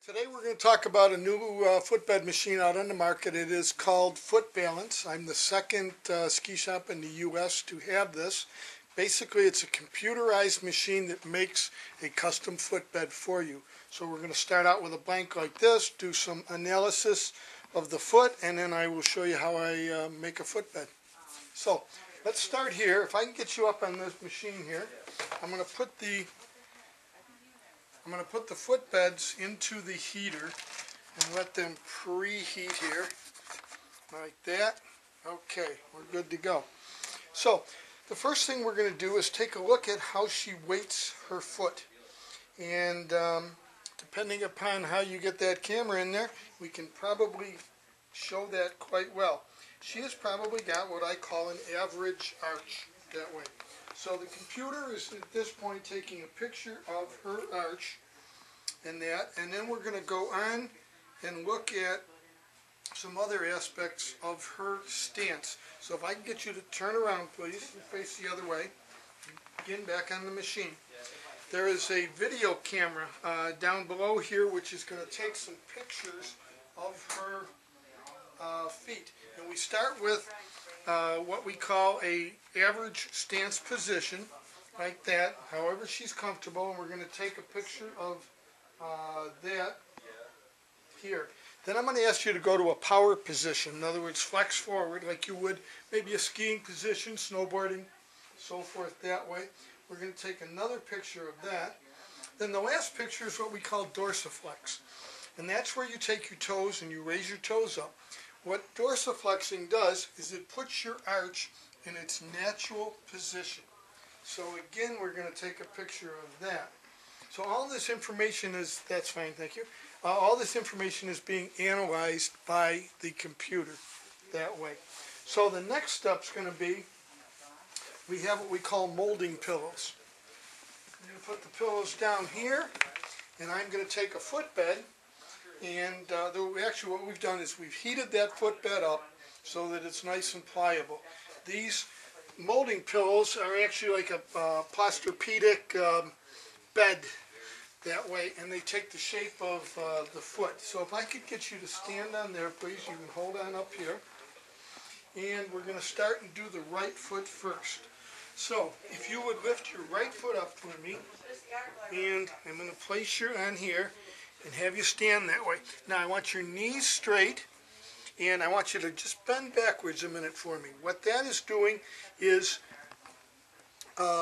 Today we're going to talk about a new footbed machine out on the market. It is called Foot Balance. I'm the second ski shop in the U.S. to have this. Basically, it's a computerized machine that makes a custom footbed for you. So we're going to start out with a blank like this, do some analysis of the foot, and then I will show you how I make a footbed. So let's start here. If I can get you up on this machine here, I'm going to put the footbeds into the heater and let them preheat here, like that. Okay, we're good to go. So the first thing we're going to do is take a look at how she weights her foot. And depending upon how you get that camera in there, we can probably show that quite well. She has probably got what I call an average arch that way. So the computer is at this point taking a picture of her arch and then we're going to go on and look at some other aspects of her stance. So if I can get you to turn around, please, and face the other way, again back on the machine. There is a video camera down below here which is going to take some pictures of her feet. And we start with what we call a average stance position, like that, however she's comfortable, and we're going to take a picture of that here. Then I'm going to ask you to go to a power position, in other words flex forward like you would maybe a skiing position, snowboarding, so forth that way. We're going to take another picture of that. Then the last picture is what we call dorsiflex, and that's where you take your toes and you raise your toes up. What dorsiflexing does is it puts your arch in its natural position. So again, we're going to take a picture of that. So all this information is, that's fine, thank you. All this information is being analyzed by the computer that way. So the next step's going to be, we have what we call molding pillows. I'm going to put the pillows down here, and I'm going to take a footbed. And actually what we've done is we've heated that footbed up so that it's nice and pliable. These molding pillows are actually like a Posturepedic bed that way, and they take the shape of the foot. So if I could get you to stand on there, please, you can hold on up here. And we're going to start and do the right foot first. So if you would lift your right foot up for me, and I'm going to place you on here and have you stand that way. Now I want your knees straight, and I want you to just bend backwards a minute for me. What that is doing is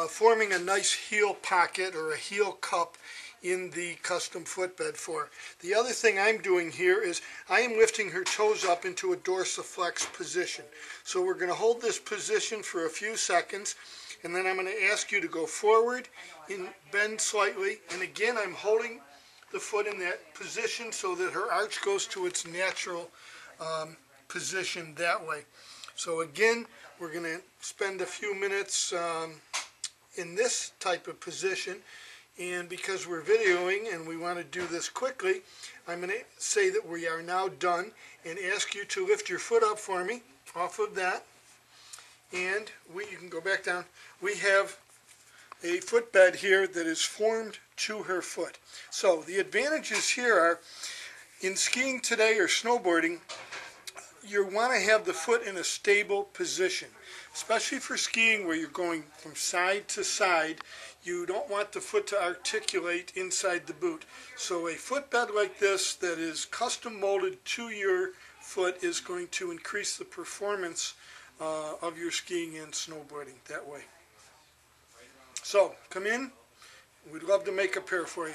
forming a nice heel pocket or a heel cup in the custom footbed for her. The other thing I'm doing here is I am lifting her toes up into a dorsiflex position. So we're going to hold this position for a few seconds, and then I'm going to ask you to go forward and bend slightly, and again I'm holding the foot in that position so that her arch goes to its natural position that way. So again, we're going to spend a few minutes in this type of position, and because we're videoing and we want to do this quickly, I'm going to say that we are now done and ask you to lift your foot up for me off of that, and you can go back down. We have a footbed here that is formed to her foot. So the advantages here are, in skiing today or snowboarding, you want to have the foot in a stable position, especially for skiing where you're going from side to side. You don't want the foot to articulate inside the boot. So a footbed like this that is custom molded to your foot is going to increase the performance of your skiing and snowboarding that way. So come in, we'd love to make a pair for you.